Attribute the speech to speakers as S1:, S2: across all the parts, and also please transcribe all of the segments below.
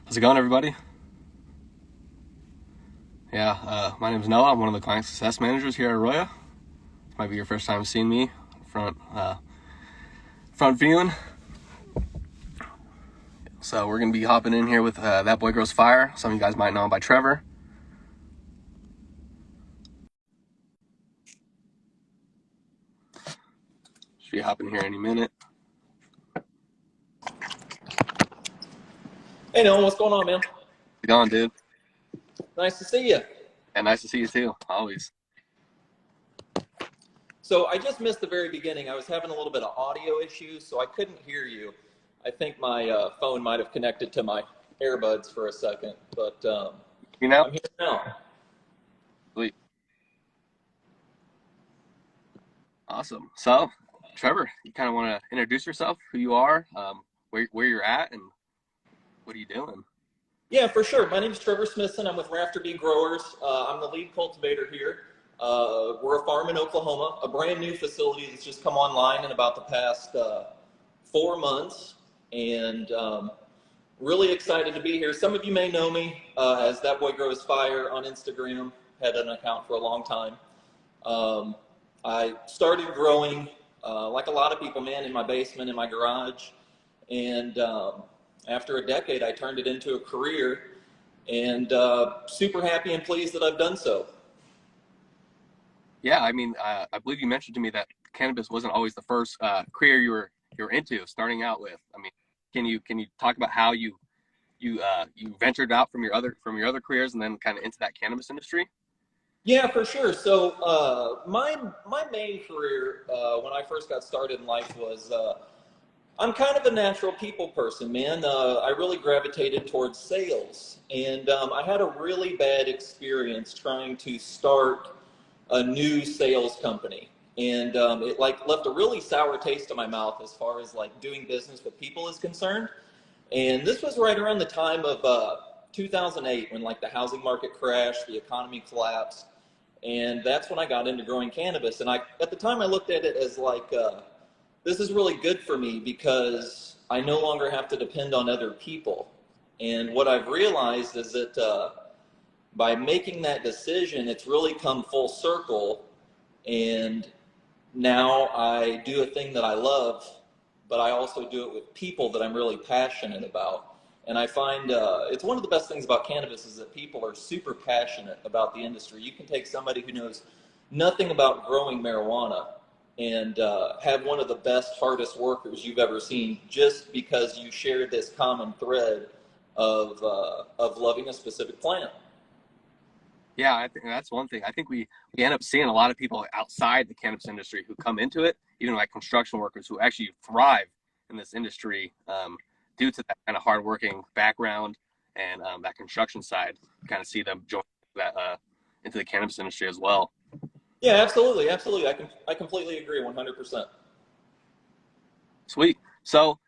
S1: How's it going, everybody? My name is Noah. I'm one of the client success managers here at AROYA. This might be your first time seeing me front viewing. So we're gonna be hopping in here with That Boy Grows Fire. Some of you guys might know him by Trevor. Should be hopping here any minute.
S2: Hey, Nolan, what's going on, man?
S1: How's it going, dude?
S2: Nice to see you.
S1: And nice to see you too, always.
S2: So I just missed the very beginning. I was having a little bit of audio issues, so I couldn't hear you. I think my phone might have connected to my earbuds for a second, but
S1: You know?
S2: I'm here now.
S1: Sweet. Awesome. So, Trevor, you kind of want to introduce yourself, who you are, where you're at, and what are you doing?
S2: Yeah, for sure. My name is Trevor Smithson. I'm with Rafter B Growers. I'm the lead cultivator here. We're a farm in Oklahoma, a brand new facility that's just come online in about the past 4 months, and really excited to be here. Some of you may know me as That Boy Grows Fire on Instagram. Had an account for a long time. I started growing like a lot of people, man, in my basement, in my garage, and after a decade, I turned it into a career, and super happy and pleased that I've done so.
S1: Yeah, I mean, I believe you mentioned to me that cannabis wasn't always the first career you were into starting out with. I mean, can you talk about how you ventured out from your other careers and then kind of into that cannabis industry?
S2: Yeah, for sure. So my main career when I first got started in life was I'm kind of a natural people person, man. I really gravitated towards sales, and I had a really bad experience trying to start a new sales company, and it like left a really sour taste in my mouth as far as like doing business with people is concerned. And this was right around the time of 2008 when like the housing market crashed, the economy collapsed, and that's when I got into growing cannabis. And at the time I looked at it as like this is really good for me because I no longer have to depend on other people. And what I've realized is that by making that decision, it's really come full circle. And now I do a thing that I love, but I also do it with people that I'm really passionate about. And I find it's one of the best things about cannabis is that people are super passionate about the industry. You can take somebody who knows nothing about growing marijuana and have one of the best, hardest workers you've ever seen just because you share this common thread of loving a specific plant.
S1: Yeah, I think that's one thing. I think we end up seeing a lot of people outside the cannabis industry who come into it, even like construction workers who actually thrive in this industry due to that kind of hardworking background and that construction side. Kind of see them join that into the cannabis industry as well.
S2: Yeah, absolutely, absolutely. I completely agree, 100%.
S1: Sweet. So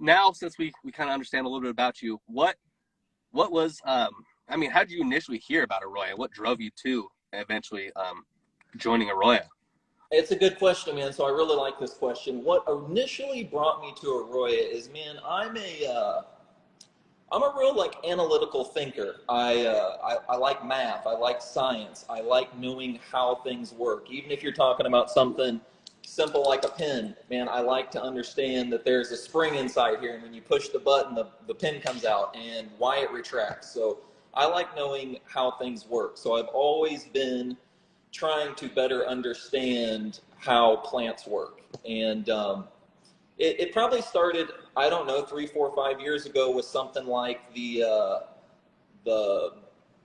S1: now, since we kind of understand a little bit about you, what was I mean, how did you initially hear about AROYA? What drove you to eventually joining AROYA?
S2: It's a good question, man. So I really like this question. What initially brought me to AROYA is, man, I'm a real like analytical thinker. I like math. I like science. I like knowing how things work. Even if you're talking about something simple like a pen, man, I like to understand that there's a spring inside here, and when you push the button, the pen comes out and why it retracts. So I like knowing how things work. So I've always been trying to better understand how plants work. And it probably started, I don't know, 3, 4, 5 years ago with something like the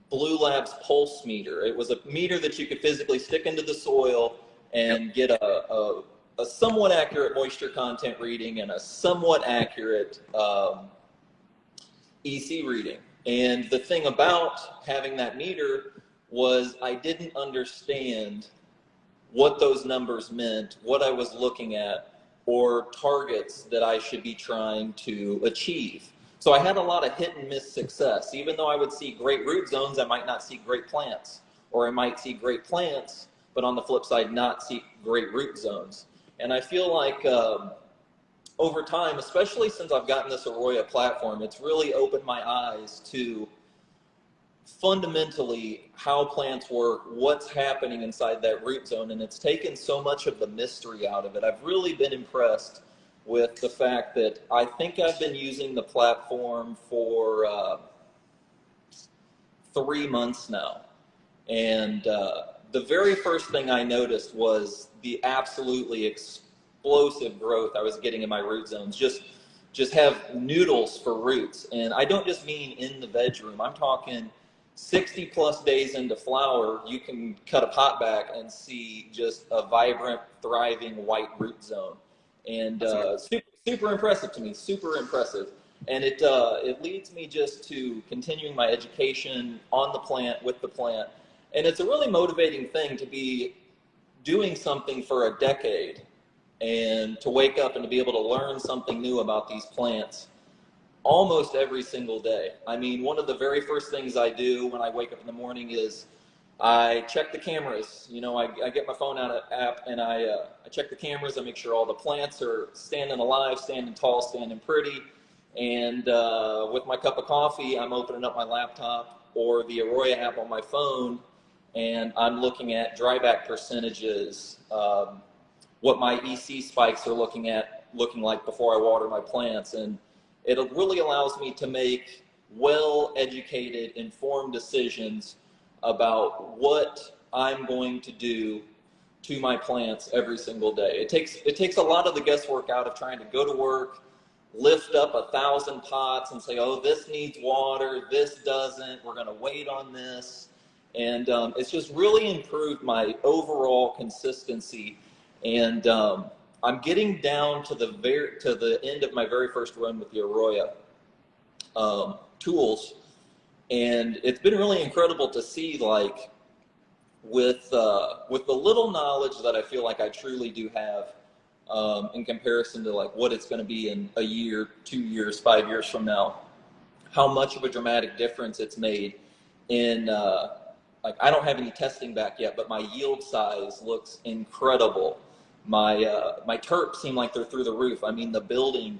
S2: Blue Labs pulse meter. It was a meter that you could physically stick into the soil and get a somewhat accurate moisture content reading and a somewhat accurate EC reading. And the thing about having that meter was I didn't understand what those numbers meant, what I was looking at, or targets that I should be trying to achieve. So I had a lot of hit and miss success. Even though I would see great root zones, I might not see great plants, or I might see great plants, but on the flip side, not see great root zones. And I feel like over time, especially since I've gotten this AROYA platform, it's really opened my eyes to fundamentally how plants work, what's happening inside that root zone, and it's taken so much of the mystery out of it. I've really been impressed with the fact that I think I've been using the platform for 3 months now. And the very first thing I noticed was the absolutely explosive growth I was getting in my root zones. Just have noodles for roots. And I don't just mean in the veg room. I'm talking 60 plus days into flower, you can cut a pot back and see just a vibrant, thriving white root zone. And super impressive to me, super impressive. And it leads me just to continuing my education on the plant, with the plant. And it's a really motivating thing to be doing something for a decade and to wake up and to be able to learn something new about these plants almost every single day. I mean, one of the very first things I do when I wake up in the morning is I check the cameras. You know, I get my phone out of app and I check the cameras. I make sure all the plants are standing alive, standing tall, standing pretty. And with my cup of coffee, I'm opening up my laptop or the AROYA app on my phone, and I'm looking at dryback percentages, what my EC spikes are looking like before I water my plants. And it really allows me to make well-educated, informed decisions about what I'm going to do to my plants every single day. It takes a lot of the guesswork out of trying to go to work, lift up 1,000 pots and say, oh, this needs water, this doesn't, we're gonna wait on this. And it's just really improved my overall consistency. And I'm getting down to the end of my very first run with the AROYA tools. And it's been really incredible to see, like, with the little knowledge that I feel like I truly do have, in comparison to like what it's going to be in a year, 2 years, 5 years from now, how much of a dramatic difference it's made in, like, I don't have any testing back yet, but my yield size looks incredible. My terps seem like they're through the roof. I mean, the building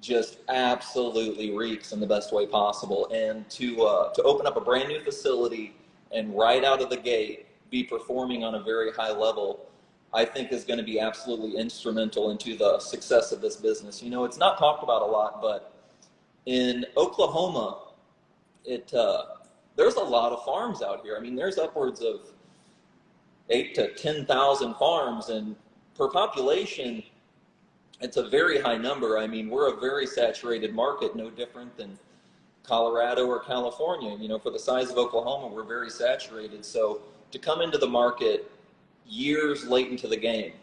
S2: just absolutely reeks in the best way possible. And to open up a brand new facility and right out of the gate be performing on a very high level, I think is going to be absolutely instrumental into the success of this business. You know, it's not talked about a lot, but in Oklahoma, there's a lot of farms out here. I mean, there's upwards of 8,000 to 10,000 farms, and per population, it's a very high number. I mean, we're a very saturated market, no different than Colorado or California. You know, for the size of Oklahoma, we're very saturated. So to come into the market years late into the game,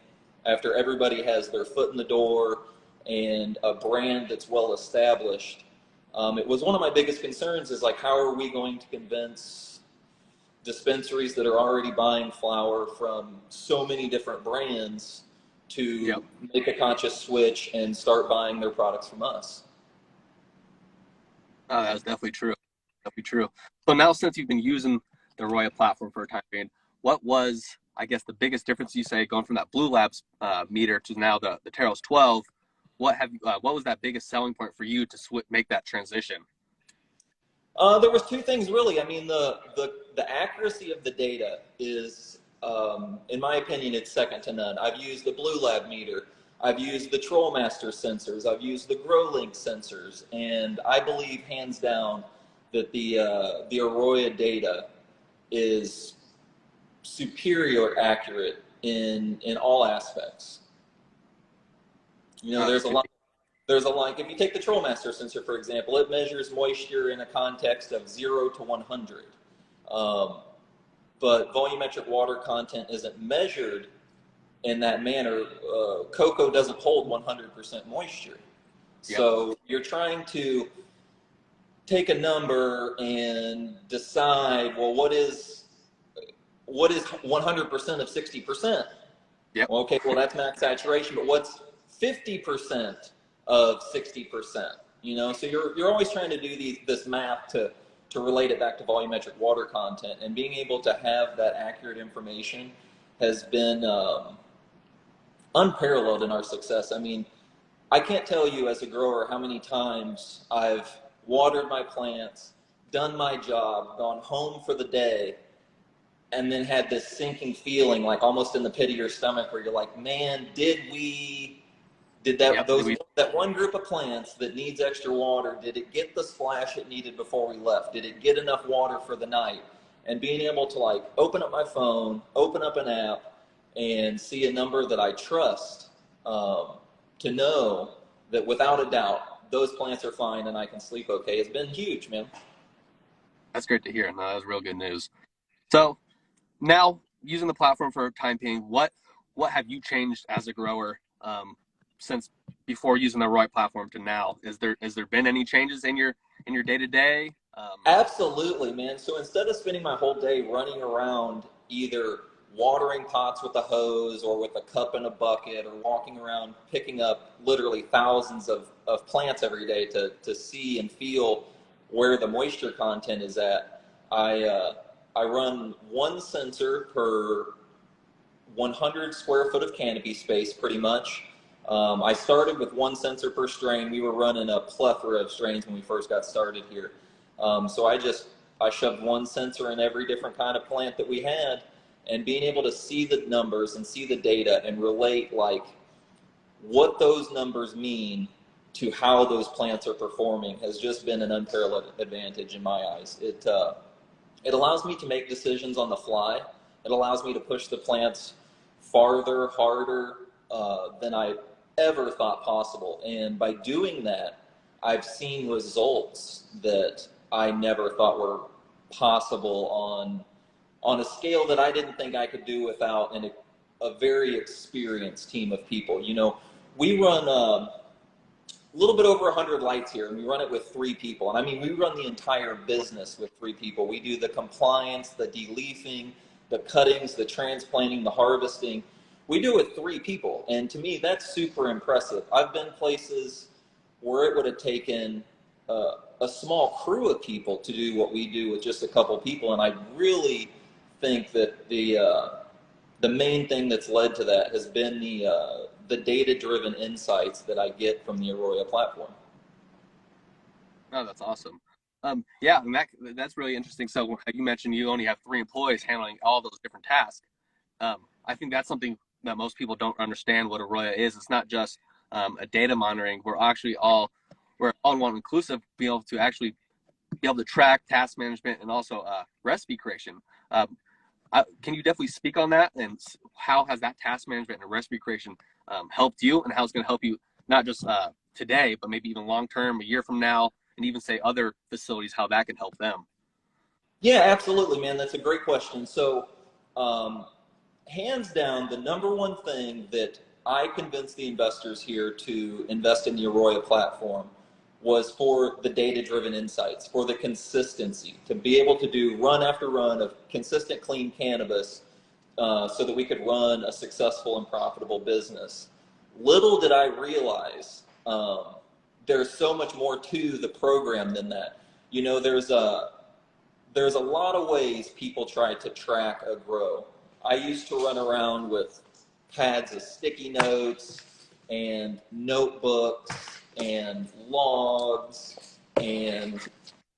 S2: after everybody has their foot in the door and a brand that's well established, it was one of my biggest concerns, is like, how are we going to convince dispensaries that are already buying flower from so many different brands to make a conscious switch and start buying their products from us?
S1: That's definitely true. Definitely true. So now, since you've been using the AROYA platform for a time period, what was, I guess, the biggest difference, you say, going from that Blue Labs meter to now the Taros 12? What was that biggest selling point for you to make that transition?
S2: There was two things really. I mean, the accuracy of the data is, in my opinion, it's second to none. I've used the Blue Lab meter. I've used the Trollmaster sensors. I've used the GrowLink sensors, and I believe hands down that the AROYA data is superior accurate in all aspects. You know, there's a lot. If you take the Trollmaster sensor, for example, it measures moisture in a context of 0 to 100. But volumetric water content isn't measured in that manner. Cocoa doesn't hold 100% moisture. Yep. So you're trying to take a number and decide, well, what is 100% of 60%?
S1: Yep.
S2: Well, okay, well, that's max saturation, but what's 50% of 60%? You know, so you're always trying to do this math to relate it back to volumetric water content, and being able to have that accurate information has been unparalleled in our success. I mean, I can't tell you as a grower how many times I've watered my plants, done my job, gone home for the day, and then had this sinking feeling, like almost in the pit of your stomach, where you're like, man, did
S1: Yep.
S2: that one group of plants that needs extra water, did it get the splash it needed before we left? Did it get enough water for the night? And being able to like open up my phone, open up an app, and see a number that I trust, to know that without a doubt those plants are fine and I can sleep okay, has been huge, man.
S1: That's great to hear. No, that was real good news. So now, using the platform for time being, what have you changed as a grower since before using the AROYA platform to now? Is there been any changes in your day to day?
S2: Absolutely, man. So instead of spending my whole day running around either watering pots with a hose or with a cup and a bucket, or walking around picking up literally thousands of plants every day to see and feel where the moisture content is at, I run one sensor per 100 square foot of canopy space, pretty much. I started with one sensor per strain. We were running a plethora of strains when we first got started here. So I shoved one sensor in every different kind of plant that we had, and being able to see the numbers and see the data and relate like what those numbers mean to how those plants are performing has just been an unparalleled advantage in my eyes. It allows me to make decisions on the fly. It allows me to push the plants farther, harder than I ever thought possible. And by doing that, I've seen results that I never thought were possible on a scale that I didn't think I could do without a very experienced team of people. You know, we run a little bit over 100 lights here, and we run it with 3 people. And I mean, we run the entire business with 3 people. We do the compliance, the deleafing, the cuttings, the transplanting, the harvesting. We do it with 3 people. And to me, that's super impressive. I've been places where it would have taken a small crew of people to do what we do with just a couple people. And I really think that the main thing that's led to that has been the data-driven insights that I get from the AROYA platform.
S1: Oh, that's awesome. Yeah, and that's really interesting. So you mentioned you only have 3 employees handling all those different tasks. I think that's something that most people don't understand what AROYA is. It's not just a data monitoring. We're all one inclusive, be able to track task management and also recipe creation. Can you definitely speak on that, and how has that task management and recipe creation helped you, and how it's going to help you not just today, but maybe even long term, a year from now, and even say other facilities, how that can help them?
S2: Yeah, absolutely, man. That's a great question. So, hands down, the number one thing that I convinced the investors here to invest in the AROYA platform was for the data-driven insights, for the consistency, to be able to do run after run of consistent, clean cannabis so that we could run a successful and profitable business. Little did I realize there's so much more to the program than that. You know, there's a lot of ways people try to track a grow. I used to run around with pads of sticky notes and notebooks and logs and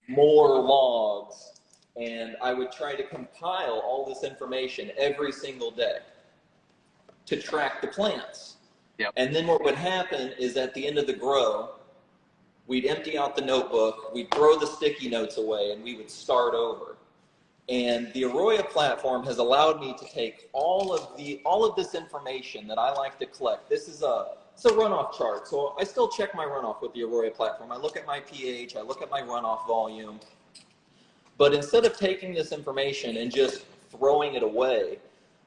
S2: more logs, and I would try to compile all this information every single day to track the plants.
S1: Yep.
S2: And then what would happen is at the end of the grow, we'd empty out the notebook, we'd throw the sticky notes away, and we would start over. And the AROYA platform has allowed me to take all of this information that I like to collect. It's a runoff chart. So I still check my runoff with the AROYA platform. I look at my pH, I look at my runoff volume. But instead of taking this information and just throwing it away,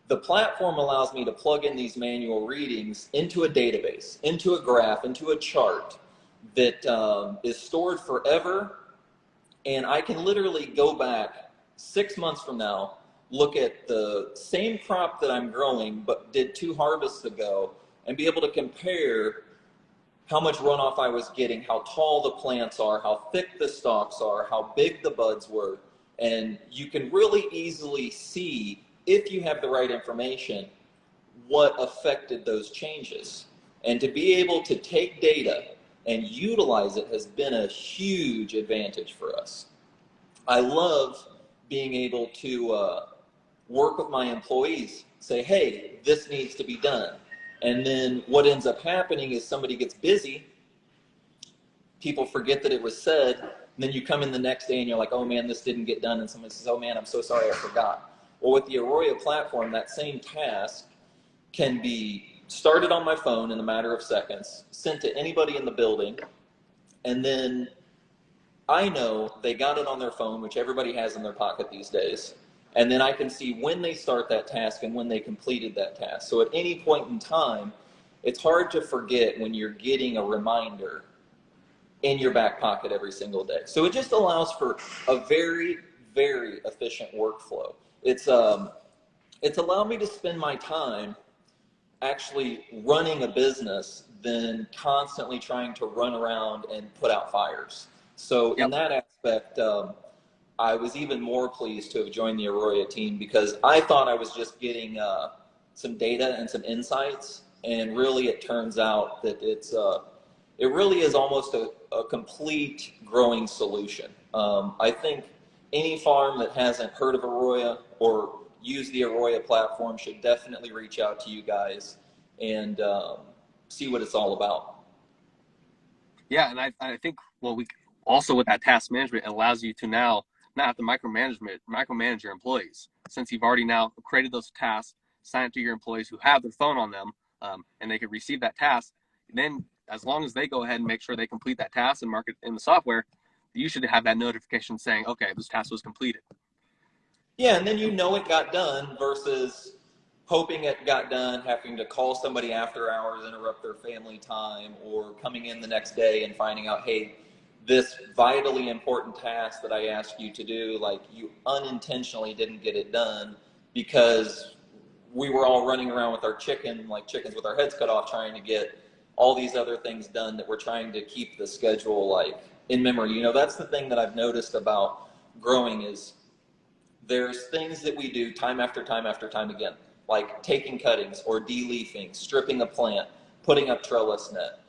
S2: the platform allows me to plug in these manual readings into a database, into a graph, into a chart that is stored forever. And I can literally go back 6 months from now, look at the same crop that I'm growing, but did 2 harvests ago, and be able to compare how much runoff I was getting, how tall the plants are, how thick the stalks are, how big the buds were. And you can really easily see, if you have the right information, what affected those changes. And to be able to take data and utilize it has been a huge advantage for us. I love being able to work with my employees, say, hey, this needs to be done. And then what ends up happening is somebody gets busy, people forget that it was said, and then you come in the next day and you're like, oh man, this didn't get done. And someone says, oh man, I'm so sorry, I forgot. Well, with the AROYA platform, that same task can be started on my phone in a matter of seconds, sent to anybody in the building, and then I know they got it on their phone, which everybody has in their pocket these days, and then I can see when they start that task and when they completed that task. So at any point in time, it's hard to forget when you're getting a reminder in your back pocket every single day. So it just allows for a very, very efficient workflow. It's allowed me to spend my time actually running a business than constantly trying to run around and put out fires. So in
S1: Yep.
S2: that aspect, I was even more pleased to have joined the AROYA team, because I thought I was just getting some data and some insights, and really it turns out that it really is almost a complete growing solution. I think any farm that hasn't heard of AROYA or used the AROYA platform should definitely reach out to you guys and see what it's all about.
S1: Yeah, and I think, well, we also, with that task management, it allows you to now not have to micromanage your employees, since you've already now created those tasks, sign it to your employees who have their phone on them, and they can receive that task. And then as long as they go ahead and make sure they complete that task and mark it in the software, you should have that notification saying, okay, this task was completed.
S2: Yeah, and then you know it got done versus hoping it got done, having to call somebody after hours, interrupt their family time, or coming in the next day and finding out, hey, this vitally important task that I asked you to do, like, you unintentionally didn't get it done because we were all running around with our chicken, like chickens with our heads cut off, trying to get all these other things done that we're trying to keep the schedule like in memory. You know, that's the thing that I've noticed about growing is there's things that we do time after time after time again, like taking cuttings or de-leafing, stripping a plant, putting up trellis net,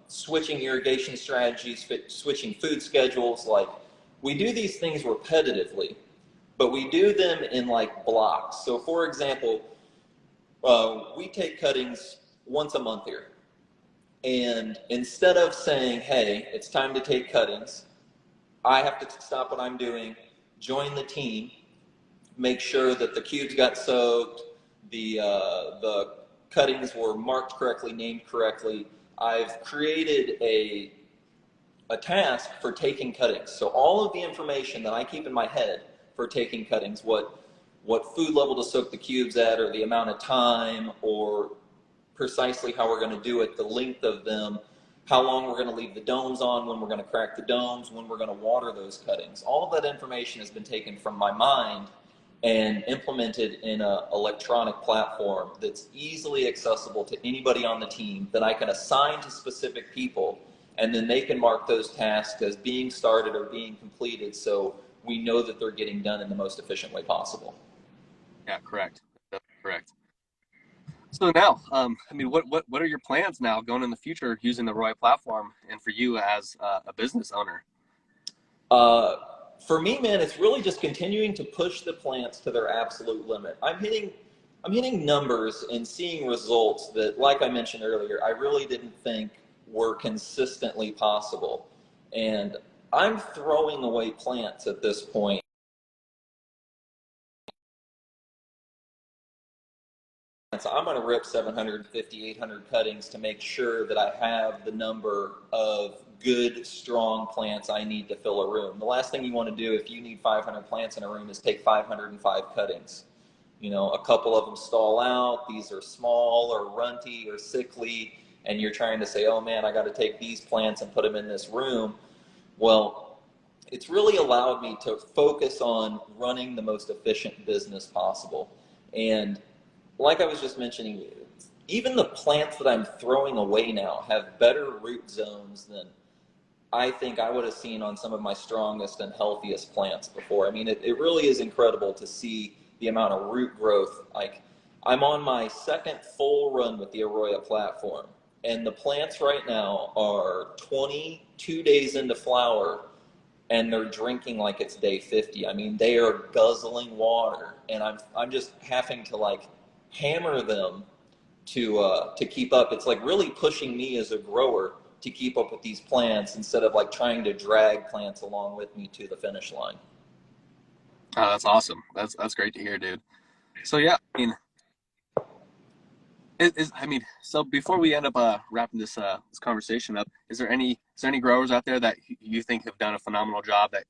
S2: switching irrigation strategies, switching food schedules. Like, we do these things repetitively, but we do them in like blocks. So for example, we take cuttings once a month here. And instead of saying, hey, it's time to take cuttings, I have to stop what I'm doing, join the team, make sure that the cubes got soaked, the cuttings were marked correctly, named correctly. I've created a task for taking cuttings. So all of the information that I keep in my head for taking cuttings, what food level to soak the cubes at, or the amount of time, or precisely how we're going to do it, the length of them, how long we're going to leave the domes on, when we're going to crack the domes, when we're going to water those cuttings. All of that information has been taken from my mind and implemented in an electronic platform that's easily accessible to anybody on the team, that I can assign to specific people, and then they can mark those tasks as being started or being completed, so we know that they're getting done in the most efficient way possible.
S1: Yeah, correct. That's correct. So now, I mean, what are your plans now going in the future using the Roy platform, and for you as a business owner?
S2: Uh, for me, man, it's really just continuing to push the plants to their absolute limit. I'm hitting numbers and seeing results that, like I mentioned earlier, I really didn't think were consistently possible. And I'm throwing away plants at this point. So I'm going to rip 750, 800 cuttings to make sure that I have the number of good, strong plants I need to fill a room. The last thing you want to do if you need 500 plants in a room is take 505 cuttings. You know, a couple of them stall out, these are small or runty or sickly, and you're trying to say, oh man, I got to take these plants and put them in this room. Well, it's really allowed me to focus on running the most efficient business possible. And like I was just mentioning, even the plants that I'm throwing away now have better root zones than I think I would have seen on some of my strongest and healthiest plants before. I mean, it really is incredible to see the amount of root growth. Like, I'm on my second full run with the AROYA platform, and the plants right now are 22 days into flower, and they're drinking like it's day 50. I mean, they are guzzling water, and I'm just having to like hammer them to keep up. It's like really pushing me as a grower to keep up with these plants instead of like trying to drag plants along with me to the finish line.
S1: Oh, that's awesome. That's great to hear, dude. So yeah, I mean, so before we end up wrapping this conversation up, is there any growers out there that you think have done a phenomenal job that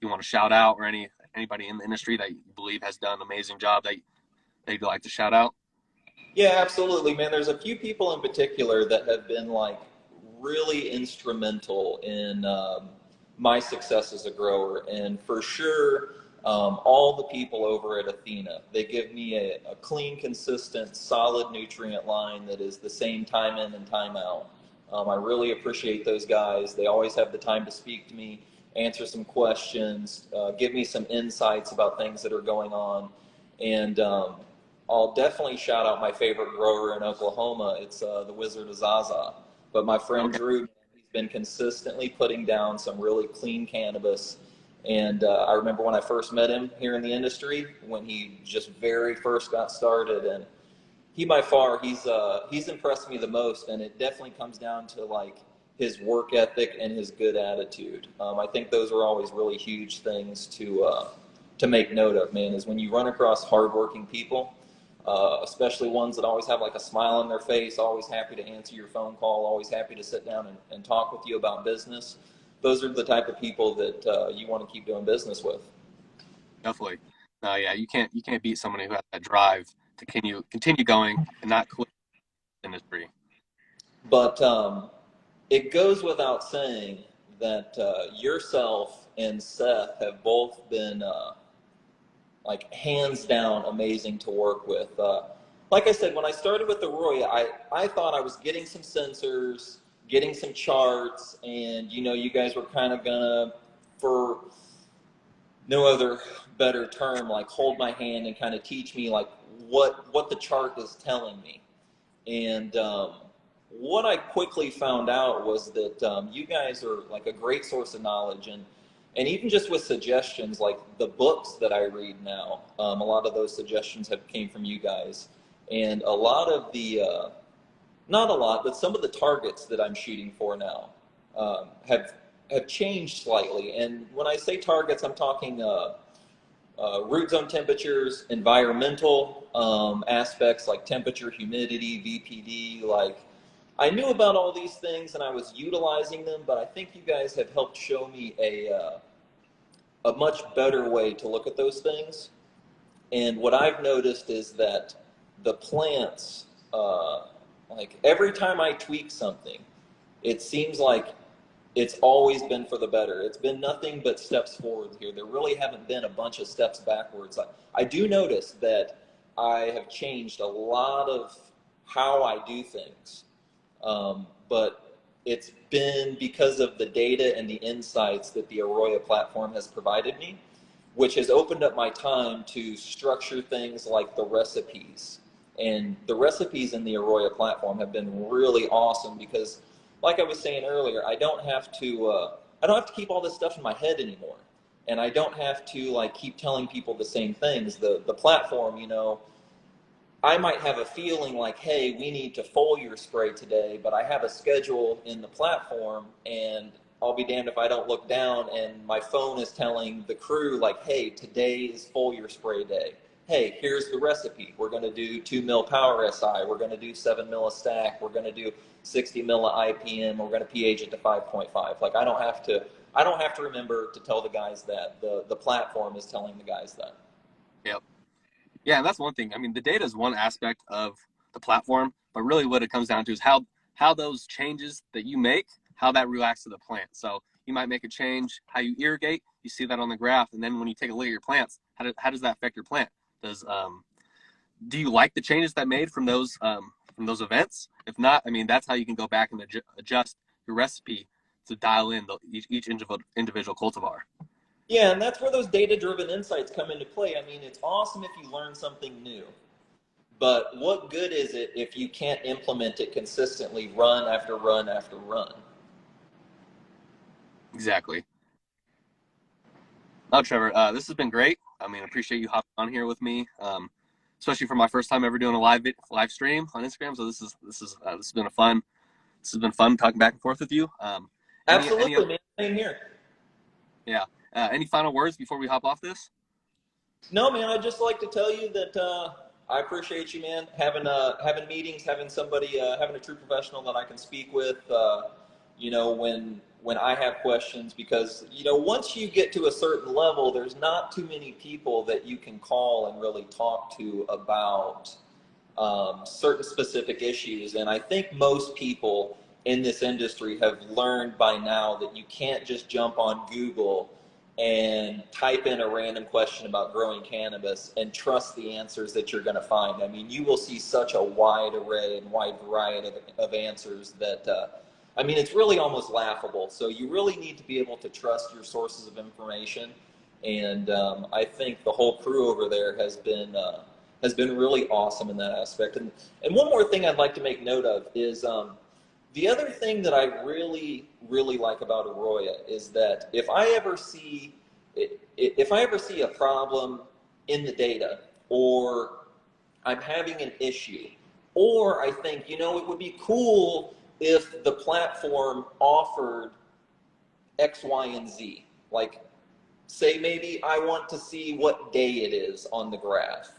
S1: you want to shout out, or anybody in the industry that you believe has done an amazing job that you'd like to shout out?
S2: Yeah, absolutely, man. There's a few people in particular that have been like really instrumental in my success as a grower, and for sure, all the people over at Athena. They give me a clean, consistent, solid nutrient line that is the same time in and time out. I really appreciate those guys. They always have the time to speak to me, answer some questions, give me some insights about things that are going on, and I'll definitely shout out my favorite grower in Oklahoma. It's the Wizard of Zaza. But my friend
S1: Okay.
S2: Drew, he's been consistently putting down some really clean cannabis. And I remember when I first met him here in the industry, when he just very first got started, and he by far he's impressed me the most. And it definitely comes down to like his work ethic and his good attitude. I think those are always really huge things to make note of, man. Is when you run across hardworking people, especially ones that always have like a smile on their face, always happy to answer your phone call, always happy to sit down and talk with you about business. Those are the type of people that you want to keep doing business with.
S1: Definitely. No, yeah, you can't beat someone who has that drive to continue going and not quit the industry.
S2: But it goes without saying that yourself and Seth have both been like hands down amazing to work with. Like I said, when I started with the AROYA, I thought I was getting some sensors, getting some charts, and you guys were kind of gonna, for no other better term, like hold my hand and kind of teach me like what the chart is telling me. And what I quickly found out was that you guys are like a great source of knowledge, and even just with suggestions, like the books that I read now, a lot of those suggestions have came from you guys, and a lot of the not a lot, but some of the targets that I'm shooting for now have changed slightly. And when I say targets, I'm talking root zone temperatures, environmental aspects like temperature, humidity, VPD. Like I knew about all these things and I was utilizing them, but I think you guys have helped show me a much better way to look at those things. And what I've noticed is that the plants, like every time I tweak something, it seems like it's always been for the better. It's been nothing but steps forward here. There really haven't been a bunch of steps backwards. I do notice that I have changed a lot of how I do things, but it's been because of the data and the insights that the AROYA platform has provided me, which has opened up my time to structure things like the recipes. And the recipes in the AROYA platform have been really awesome because, like I was saying earlier, I don't have to keep all this stuff in my head anymore, and I don't have to like keep telling people the same things. The platform, I might have a feeling like, hey, we need to foliar spray today, but I have a schedule in the platform, and I'll be damned if I don't look down and my phone is telling the crew like, hey, today is foliar spray day. Hey, here's the recipe. We're going to do 2 mil power SI. We're going to do 7 mil a stack. We're going to do 60 mil a IPM. We're going to pH it to 5.5. Like I don't have to remember to tell the guys that. The platform is telling the guys that.
S1: Yep. Yeah, and that's one thing. I mean, the data is one aspect of the platform, but really what it comes down to is how those changes that you make, how that reacts to the plant. So you might make a change, how you irrigate, you see that on the graph, and then when you take a look at your plants, how does that affect your plant? Do you like the changes that made from those events? If not, I mean, that's how you can go back and adjust your recipe to dial in each individual cultivar.
S2: Yeah, and that's where those data-driven insights come into play. I mean, it's awesome if you learn something new, But what good is it if you can't implement it consistently, run after run after run?
S1: Exactly. Oh, Trevor, this has been great. I mean, appreciate you hopping on here with me, especially for my first time ever doing a live stream on Instagram. So this has been a fun. This has been fun talking back and forth with you. Any
S2: Absolutely,
S1: other,
S2: man. Same here.
S1: yeah. Any final words before we hop off this?
S2: No, man. I'd just like to tell you that I appreciate you, man. Having meetings, having somebody, having a true professional that I can speak with. When I have questions, because once you get to a certain level, there's not too many people that you can call and really talk to about certain specific issues. And I think most people in this industry have learned by now that you can't just jump on Google and type in a random question about growing cannabis and trust the answers that you're going to find. I mean, you will see such a wide array and wide variety of answers that, it's really almost laughable. So you really need to be able to trust your sources of information. And I think the whole crew over there has been really awesome in that aspect. And one more thing I'd like to make note of is the other thing that I really, really like about AROYA is that if I ever see a problem in the data, or I'm having an issue, or I think, it would be cool if the platform offered X, Y, and Z. Like, say maybe I want to see what day it is on the graph.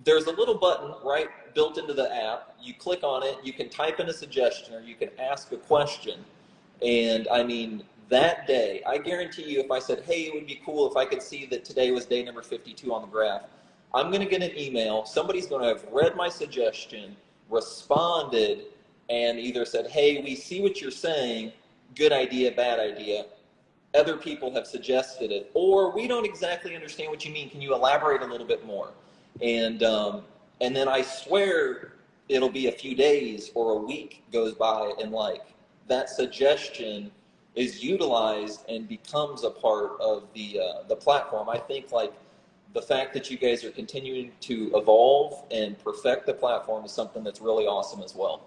S2: There's a little button right built into the app. You click on it, you can type in a suggestion, or you can ask a question. And that day, I guarantee you, if I said, hey, it would be cool if I could see that today was day number 52 on the graph, I'm going to get an email. Somebody's going to have read my suggestion, responded, and either said, hey, we see what you're saying, good idea, bad idea. Other people have suggested it, or we don't exactly understand what you mean. Can you elaborate a little bit more? And then I swear it'll be a few days or a week goes by, and like that suggestion is utilized and becomes a part of the platform. I think like the fact that you guys are continuing to evolve and perfect the platform is something that's really awesome as well.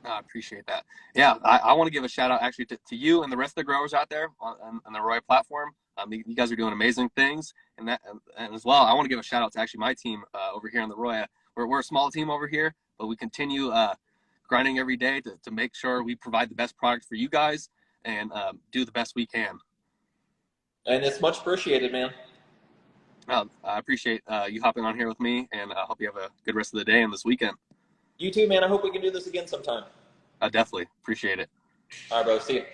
S1: I appreciate that. Yeah, I want to give a shout out actually to you and the rest of the growers out there on the AROYA platform. You guys are doing amazing things, and as well, I want to give a shout out to actually my team over here on the AROYA. We're a small team over here, but we continue grinding every day to make sure we provide the best product for you guys and do the best we can.
S2: And it's much appreciated, man.
S1: I appreciate you hopping on here with me, and I hope you have a good rest of the day and this weekend.
S2: You too, man. I hope we can do this again sometime.
S1: Definitely appreciate it.
S2: All right, bro. See you.